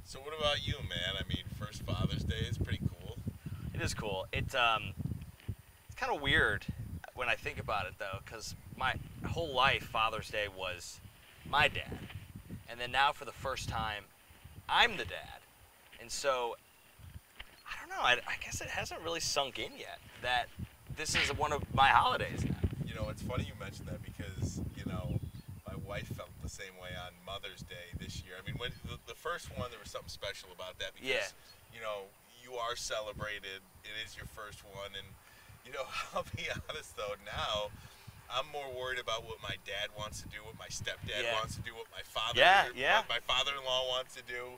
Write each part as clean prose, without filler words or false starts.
So what about you, man? I mean, first Father's Day is pretty cool. It is cool. It's kind of weird when I think about it, though, because my whole life, Father's Day was my dad. And then now, for the first time, I'm the dad. And so, I don't know, I guess it hasn't really sunk in yet that this is one of my holidays now. You know, it's funny you mentioned that because, you know, my wife felt the same way on Mother's Day this year. I mean, when the first one, there was something special about that because, you know, you are celebrated. It is your first one. And, you know, I'll be honest, though, now I'm more worried about what my dad wants to do, what my stepdad wants to do, what my what my father-in-law wants to do.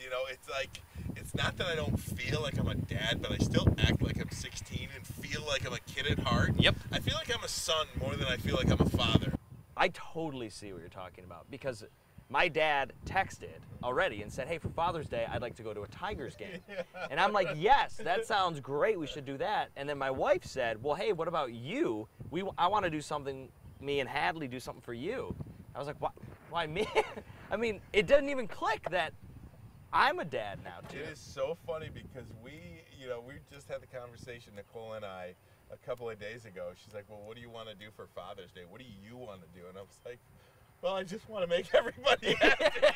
You know, it's like, it's not that I don't feel like I'm a dad, but I still act like I'm 16 and feel like I'm a kid at heart. Yep. I feel like I'm a son more than I feel like I'm a father. I totally see what you're talking about because my dad texted already and said, hey, for Father's Day, I'd like to go to a Tigers game. And I'm like, yes, that sounds great. We should do that. And then my wife said, well, hey, what about you? I want to do something, me and Hadley do something for you. I was like, why me? I mean, it doesn't even click that I'm a dad now, too. It is so funny because we just had the conversation, Nicole and I, a couple of days ago. She's like, well, what do you want to do for Father's Day? What do you want to do? And I was like, well, I just want to make everybody happy.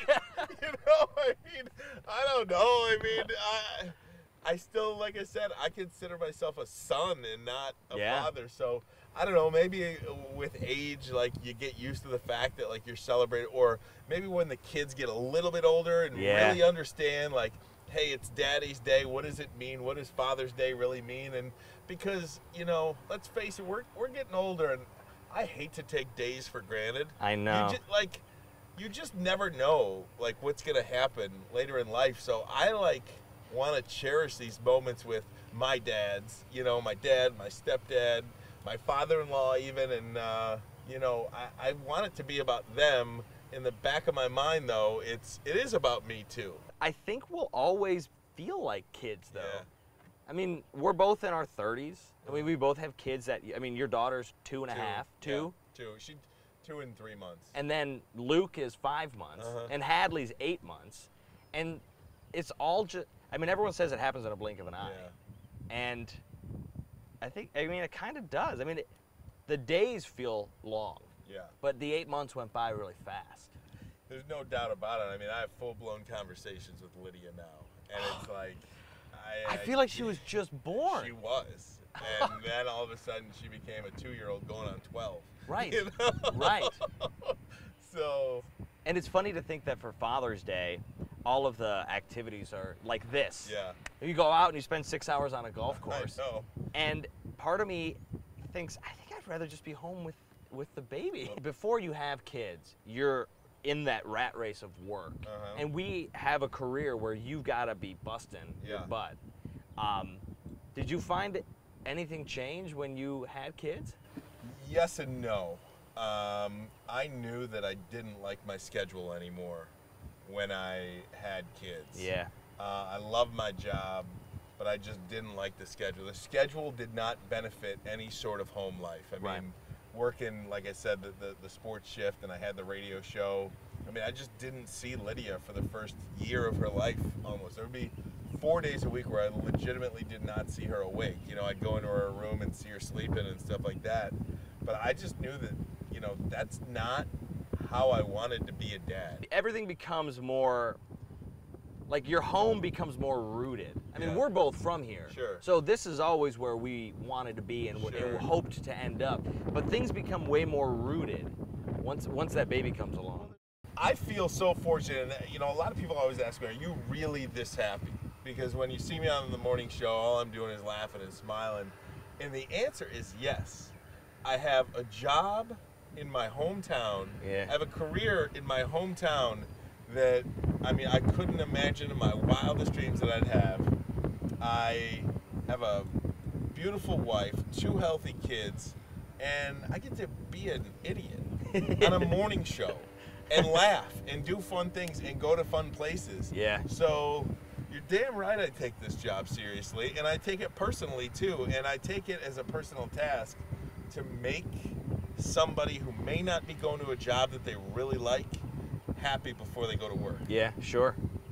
You know, I mean, I don't know. I mean, I still, like I said, I consider myself a son and not a father. So I don't know, maybe with age, like you get used to the fact that like you're celebrated, or maybe when the kids get a little bit older and really understand like, hey, it's Daddy's Day. What does it mean? What does Father's Day really mean? And because, you know, let's face it, we're getting older, and I hate to take days for granted. I know. You just never know like what's gonna happen later in life. So I want to cherish these moments with my dads. You know, my dad, my stepdad, my father-in-law even, and you know, I want it to be about them. In the back of my mind, though, it is about me too. I think we'll always feel like kids, though. Yeah. I mean, we're both in our 30s. I mean, we both have kids that, I mean, your daughter's 2 and a half, 2? Yeah, 2. She's 2 and 3 months. And then Luke is 5 months, and Hadley's 8 months. And it's all just, I mean, everyone says it happens in a blink of an eye. Yeah. And I mean, it kind of does. I mean, the days feel long. Yeah. But the 8 months went by really fast. There's no doubt about it. I mean, I have full-blown conversations with Lydia now. And it's like, I feel like she was just born. She was. And then all of a sudden she became a 2-year-old going on 12. Right. You know? Right. So. And it's funny to think that for Father's Day, all of the activities are like this. Yeah. You go out and you spend 6 hours on a golf course. I know. And part of me thinks, I think I'd rather just be home with the baby. Before you have kids, you're in that rat race of work. And we have a career where you've got to be busting your butt. Did you find anything change when you had kids? Yes and no. I knew that I didn't like my schedule anymore when I had kids. Yeah. I love my job, but I just didn't like the schedule. The schedule did not benefit any sort of home life. I mean, working, like I said, the sports shift, and I had the radio show. I mean, I just didn't see Lydia for the first year of her life almost. There would be 4 days a week where I legitimately did not see her awake. You know, I'd go into her room and see her sleeping and stuff like that. But I just knew that, you know, that's not how I wanted to be a dad. Everything becomes more, like your home becomes more rooted. I mean, we're both from here. Sure. So this is always where we wanted to be and hoped to end up. But things become way more rooted once that baby comes along. I feel so fortunate, and you know, a lot of people always ask me, are you really this happy? Because when you see me on the morning show, all I'm doing is laughing and smiling. And the answer is yes. I have a job in my hometown. Yeah. I have a career in my hometown that, I mean, I couldn't imagine in my wildest dreams that I'd have. I have a beautiful wife, 2 healthy kids, and I get to be an idiot on a morning show and laugh and do fun things and go to fun places. Yeah. So you're damn right I take this job seriously, and I take it personally too, and I take it as a personal task to make somebody who may not be going to a job that they really like happy before they go to work. Yeah, sure.